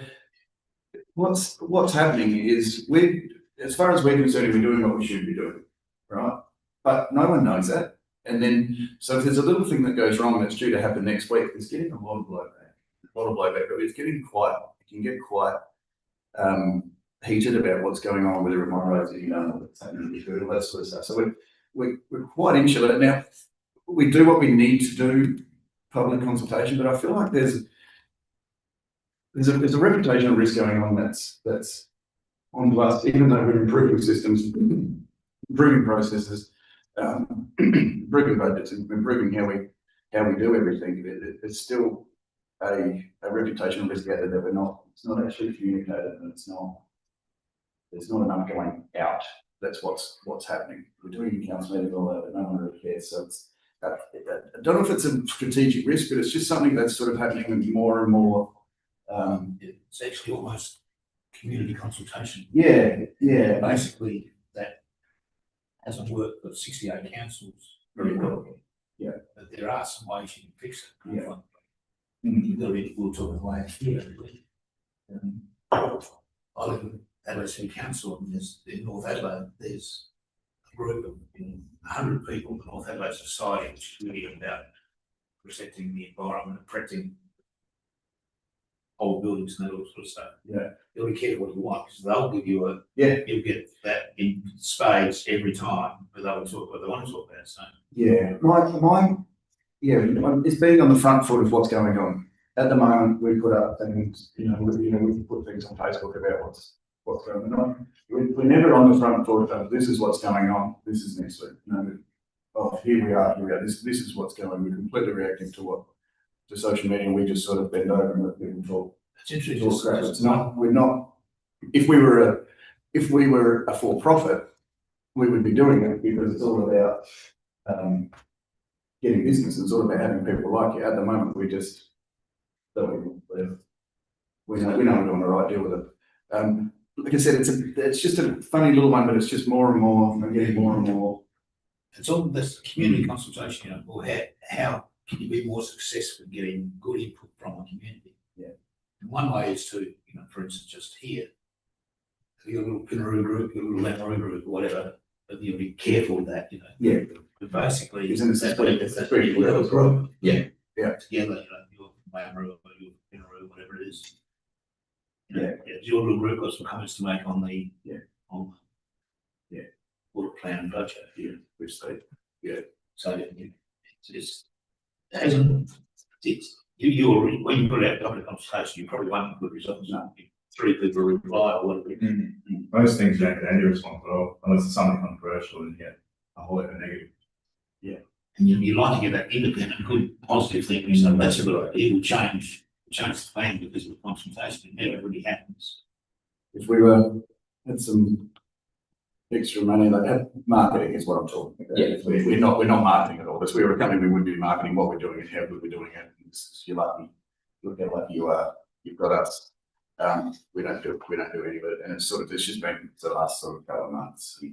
Speaker 1: what's happening is as far as we're concerned, we're doing what we should be doing, right? But no one knows that. And then, so if there's a little thing that goes wrong and it's due to happen next week, it's getting a lot of blowback, but it can get quite heated about what's going on, whether it moderates, what's happening with all that sort of stuff. So we're quite insular. Now, we do what we need to do, public consultation, but I feel like there's a reputational risk going on that's on us, even though we're improving systems, improving processes, improving budgets, and improving how we do everything. It's still a reputational risk out there that it's not actually communicated, and there's not enough going out. That's what's happening. We're doing council meetings all that, but no one really cares. So I don't know if it's a strategic risk, but it's just something that's sort of happening more and more.
Speaker 2: It's actually almost community consultation.
Speaker 1: Yeah.
Speaker 2: Basically, that hasn't worked for 68 councils very well.
Speaker 1: Yeah.
Speaker 2: But there are some ways you can fix it.
Speaker 1: Yeah.
Speaker 2: We'll talk about ways here. I live in Adelaide City Council, and in North Adelaide, there's group of 100 people, the North Adelaide Society, which is really about protecting the environment and protecting old buildings and that sort of stuff.
Speaker 1: Yeah.
Speaker 2: You'll be careful what you want, because they'll give you
Speaker 1: Yeah.
Speaker 2: you'll get that in spades every time, but they'll talk what they want to talk about, so.
Speaker 1: Yeah, it's being on the front foot of what's going on. At the moment, we put up things, we can put things on Facebook about what's going on. We're never on the front foot of this is what's going on, this is next week. Here we are, this is what's going on. We're completely reacting to social media, and we just sort of bend over and let people talk.
Speaker 2: It's interesting.
Speaker 1: It's not, we're not, if we were a for-profit, we would be doing it because it's all about getting business. It's all about having people like you. At the moment, we just don't. We know we're doing the right deal with it. Like I said, it's just a funny little one, but it's just more and more. I'm getting more and more.
Speaker 2: It's all this community consultation, or how can you be more successful in getting good input from the community?
Speaker 1: Yeah.
Speaker 2: And one way is to, for instance, just here, your little Pinaroo group, your little Lamaroo group, whatever, but you'll be careful with that,
Speaker 1: Yeah.
Speaker 2: But basically,
Speaker 1: Isn't it
Speaker 2: that's you have a group.
Speaker 1: Yeah.
Speaker 2: Together, your Lamaroo or your Pinaroo, whatever it is.
Speaker 1: Yeah.
Speaker 2: Your little group got some comments to make on the work plan and budget.
Speaker 1: Yeah, which they,
Speaker 2: So it's you already, when you put it out public consultation, you probably won't get good results.
Speaker 1: No.
Speaker 2: 3 people reply or whatever.
Speaker 4: Most things you don't get any response at all, unless it's something controversial and you get a whole lot of negative.
Speaker 2: And you like to get that independent, good, positive thinking, so that's a good idea. It will change the plan because of consultation. It never really happens.
Speaker 1: if we had some extra money, like marketing is what I'm talking about.
Speaker 5: Yeah.
Speaker 1: We're not marketing at all. If we were a company, we wouldn't be marketing what we're doing and how good we're doing it. You're lucky. Look how lucky you are. You've got us. We don't do any of it, and it's just been the last sort of couple of months,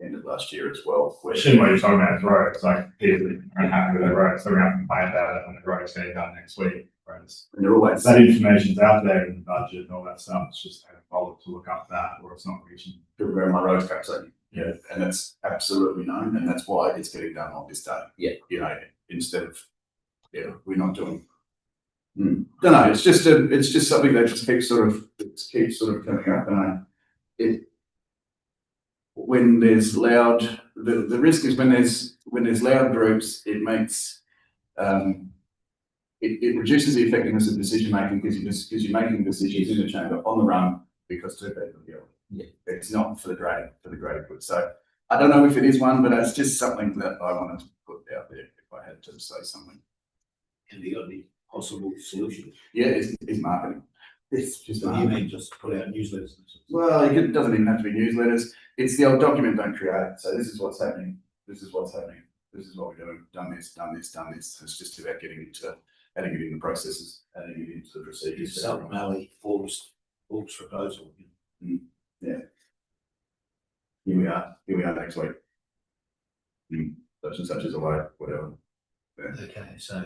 Speaker 1: end of last year as well.
Speaker 4: Assume what you're talking about is roads, like people are unhappy with the roads, so we're going to complain about it when the road's getting done next week. Whereas
Speaker 1: And they're always
Speaker 4: that information's out there in the budget and all that stuff, it's just they haven't bothered to look up that, or it's not reaching.
Speaker 1: people wearing my road cap, so and that's absolutely known, and that's why it's getting done on this day.
Speaker 5: Yeah.
Speaker 1: Instead of we're not doing. Don't know. It's just something that just keeps sort of coming up, and when there's loud, the risk is when there's loud groups, it makes it reduces the effectiveness of decision making because you're making decisions in the chamber on the run because 2 people are yelling.
Speaker 5: Yeah.
Speaker 1: It's not for the greater good. So I don't know if it is one, but it's just something that I wanted to put out there if I had to say something.
Speaker 2: And the only possible solution.
Speaker 1: Yeah, it's marketing. It's just
Speaker 2: So you
Speaker 1: marketing.
Speaker 2: mean just put out newsletters?
Speaker 1: Well, it doesn't even have to be newsletters. It's the old document, don't create. So this is what's happening. This is what's happening. This is what we're doing. Done this. It's just about adding it in the processes, adding it into the procedures.
Speaker 2: South Valley August proposal.
Speaker 1: Yeah. Here we are next week. Such and such is away, whatever.
Speaker 2: Okay, so.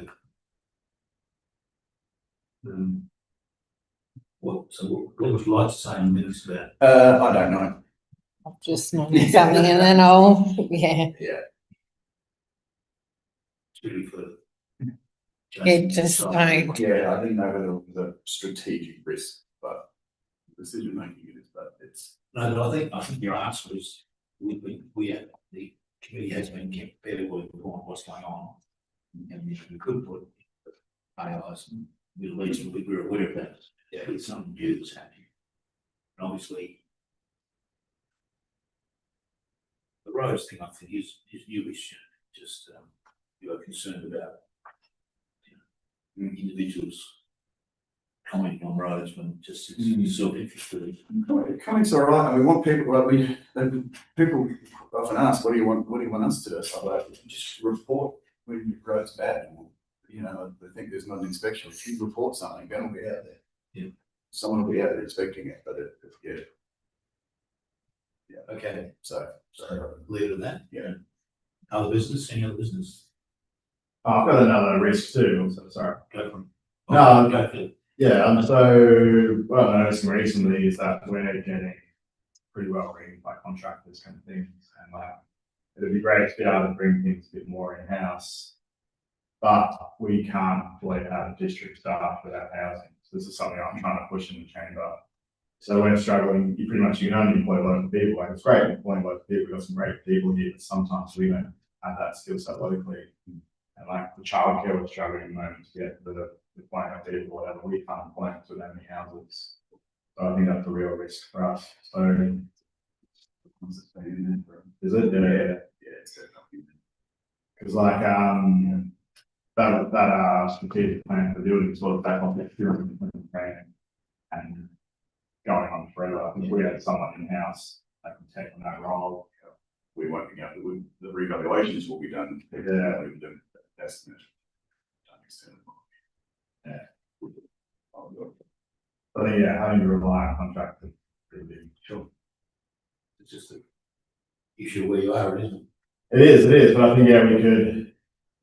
Speaker 2: What would you like to say in minutes about?
Speaker 1: I don't know.
Speaker 6: I've just noticed something and then yeah.
Speaker 2: It's really for.
Speaker 6: It just don't.
Speaker 1: Yeah, I didn't know whether it was a strategic risk, but decision making it is, but it's.
Speaker 2: No, but I think your answer is the committee has been kept fairly well informed of what's going on. And if we could put AIs, we're reasonably aware of that. Yeah, it's something new that's happening. And obviously, the roads thing I think is newish. Just you are concerned about individuals commenting on roads when just it's self-interested.
Speaker 1: Comments are right, and we want people. People often ask, "What do you want us to do?" So like, just report when your road's bad. They think there's not an inspection. If you report something, then it'll be out there.
Speaker 2: Yeah.
Speaker 1: Someone will be out there inspecting it, but
Speaker 2: Okay,
Speaker 1: So
Speaker 2: leave it at that.
Speaker 1: Yeah.
Speaker 2: Other business, any other business?
Speaker 4: I've got another risk too, so sorry.
Speaker 2: Go for it.
Speaker 4: No,
Speaker 2: Go for it.
Speaker 4: Yeah, so what I'm noticing recently is that we're getting pretty well rated by contractors kind of things, and it'd be great to be able to bring things a bit more in-house. But we can't employ out of district staff without housing. So this is something I'm trying to push in the chamber. So we're struggling, you can only employ local people. Like, it's great employing local people, we've got some great people here, but sometimes we don't have that skill set locally. And like the childcare we're struggling at the moment to get the employment people or whatever, we can't employ them to that many houses. So I think that's a real risk for us. So is it? Yeah, it's definitely. Because like that strategic plan for building sort of back on the procurement plan and going on forever. If we had someone in house that can take on that role,
Speaker 1: We won't be able to, the revaluations will be done.
Speaker 4: Yeah.
Speaker 1: We've done estimate.
Speaker 4: Yeah. I think having to rely on contractors really.
Speaker 2: Sure. It's just an issue where you are, isn't it?
Speaker 4: It is, but I think we could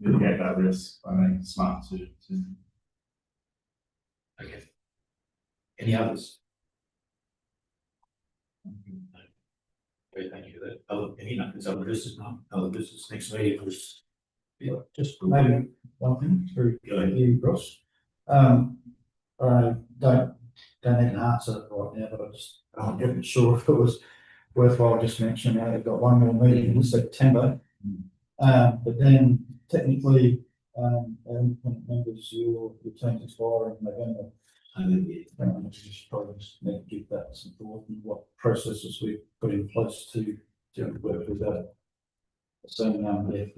Speaker 4: mitigate that risk by making smart decisions.
Speaker 2: Okay. Any others? Okay, thank you for that. Any other business, no, other business, next meeting was.
Speaker 3: Yeah, just maybe one thing through
Speaker 2: Go ahead.
Speaker 3: you, Ross. I don't need an answer right now, but I wasn't sure if it was worthwhile just mentioning that they've got one more meeting in September. But then technically, independent members, your terms expire in November. Just probably just need to give that some thought and what processes we've put in place to work with that. So,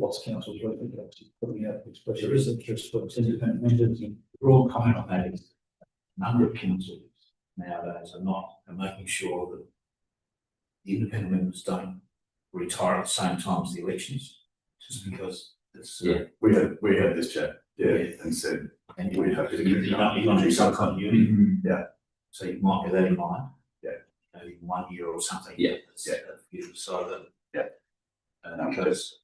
Speaker 3: lots of councils are actually putting out expression. There is interest for independent members.
Speaker 2: The broad comment on that is a number of councils nowadays are making sure that the independent members don't retire at the same time as the elections, just because it's.
Speaker 1: We had this chat, and said,
Speaker 2: And
Speaker 1: we have to.
Speaker 2: you want to do some continuity.
Speaker 1: Yeah.
Speaker 2: So you might bear that in mind.
Speaker 1: Yeah.
Speaker 2: Maybe 1 year or something.
Speaker 5: Yeah.
Speaker 2: You decide that.
Speaker 1: Yeah.
Speaker 2: Because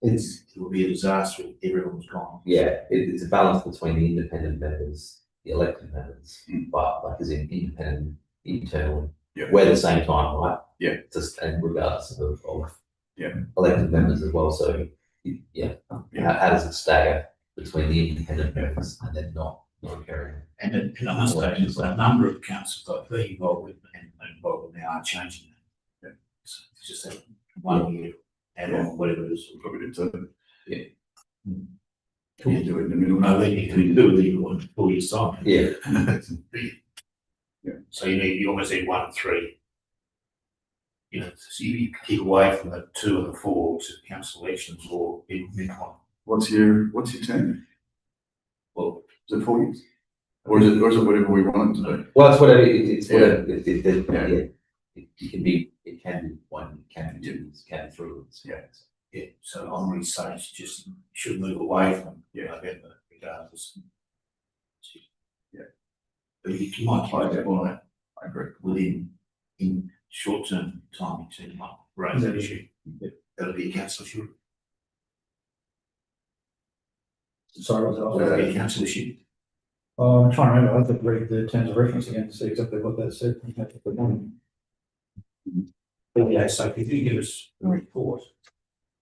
Speaker 5: It's,
Speaker 2: it will be a disaster if everyone's gone.
Speaker 5: it's a balance between the independent members, the elected members,
Speaker 1: Mm.
Speaker 5: but like as in independent, internal.
Speaker 1: Yeah.
Speaker 5: We're the same time, right?
Speaker 1: Yeah.
Speaker 5: Just, and regardless of
Speaker 1: Yeah.
Speaker 5: elected members as well, so, yeah. How does it stagger between the independent members and then not carrying?
Speaker 2: And I must say, there's a number of councils that are very involved with and involved now are changing that.
Speaker 1: Yeah.
Speaker 2: So it's just a 1 year add on, whatever it is.
Speaker 1: Probably did so.
Speaker 5: Yeah.
Speaker 1: Can you do it in the middle?
Speaker 2: No, then you can do it on 4 years time.
Speaker 5: Yeah.
Speaker 1: Yeah.
Speaker 2: So you almost need 1 and 3. You know, so you keep away from the 2 and the 4 to council elections or mid-con.
Speaker 1: What's your term?
Speaker 2: Well,
Speaker 1: Is it 4 years? Or is it whatever we want it to be?
Speaker 5: Well, it's whatever, it's
Speaker 1: Yeah.
Speaker 5: whatever,
Speaker 1: Yeah.
Speaker 5: it can be 1, it can be 2, it can be 3.
Speaker 1: Yeah.
Speaker 2: yeah, so I'm really saying you just should move away from
Speaker 1: Yeah.
Speaker 2: November regardless.
Speaker 1: Yeah.
Speaker 2: But you might keep that on
Speaker 1: I agree.
Speaker 2: within in short term time you might raise that issue.
Speaker 3: Yeah.
Speaker 2: That'll be a council issue.
Speaker 3: Sorry,
Speaker 2: That'll be a council issue.
Speaker 3: I'm trying to remember. I have to read the terms of reference again to see exactly what that said.
Speaker 2: But yeah, so if you give us a report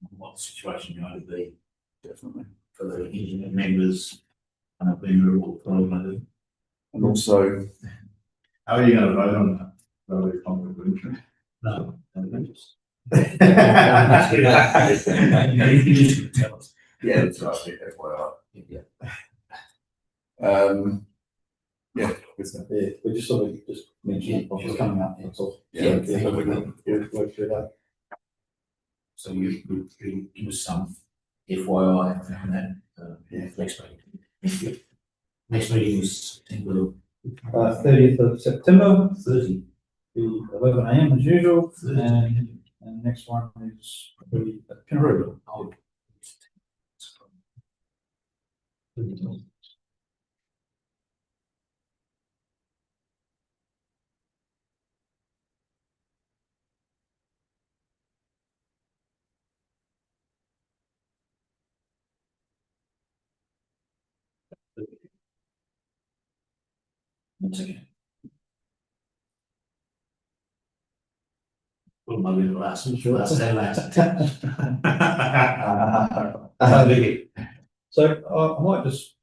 Speaker 2: on what the situation going to be
Speaker 1: Definitely.
Speaker 2: for the independent members and I've been ruled for
Speaker 1: And also,
Speaker 4: How are you going to vote on that? That'll be a conflict of interest.
Speaker 2: no, tell us.
Speaker 1: yeah, that's right. FYI.
Speaker 5: Yeah.
Speaker 1: Yeah, good stuff.
Speaker 3: Yeah, we just sort of just mentioned what's coming up. That's all.
Speaker 1: Yeah.
Speaker 3: We can work through that.
Speaker 2: So you give us some FYI on that, next meeting. Next meeting is September
Speaker 3: 30th of September,
Speaker 2: 30.
Speaker 3: 11 AM as usual, and next one is probably at Penrith.
Speaker 2: Oh. Once again. Well, maybe the last,
Speaker 3: Sure.
Speaker 2: last day, last.
Speaker 3: So I might just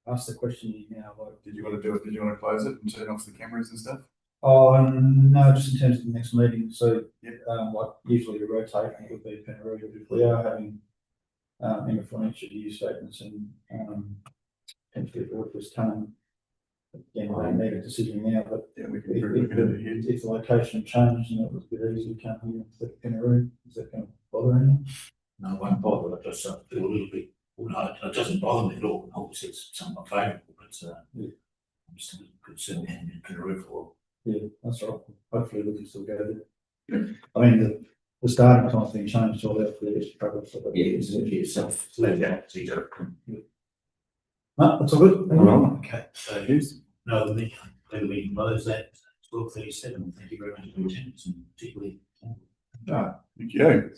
Speaker 3: ask the question here now, like,
Speaker 1: Did you want to do it? Did you want to close it and turn off the cameras and stuff?
Speaker 3: oh, no, just in terms of the next meeting, so,
Speaker 1: Yeah.
Speaker 3: like, usually we rotate, and it would be Penaroo, if we are having, in the financial year statements and, potentially the auditors coming. Again, we don't need a decision now, but
Speaker 1: Yeah, we can
Speaker 3: if,
Speaker 1: look at it here.
Speaker 3: if the location changed and it was a bit easier to come here to Penaroo, is that going to bother anyone?
Speaker 2: No, it won't bother, I just feel a little bit, well, no, it doesn't bother me at all, obviously it's somewhat favourable, but,
Speaker 3: Yeah.
Speaker 2: I'm still concerned in Penaroo for.
Speaker 3: Yeah, that's right. Hopefully we can still go there. I mean, the starting time's been changed to allow for the extra travel. So that-
Speaker 2: Yeah, it's yourself, it's laid out, so you go.
Speaker 3: No, that's all good. Thank you.
Speaker 2: Okay, so,
Speaker 1: Yes.
Speaker 2: no, the meeting closed at 12:37, thank you very much for your attendance and particularly.
Speaker 1: Thank you.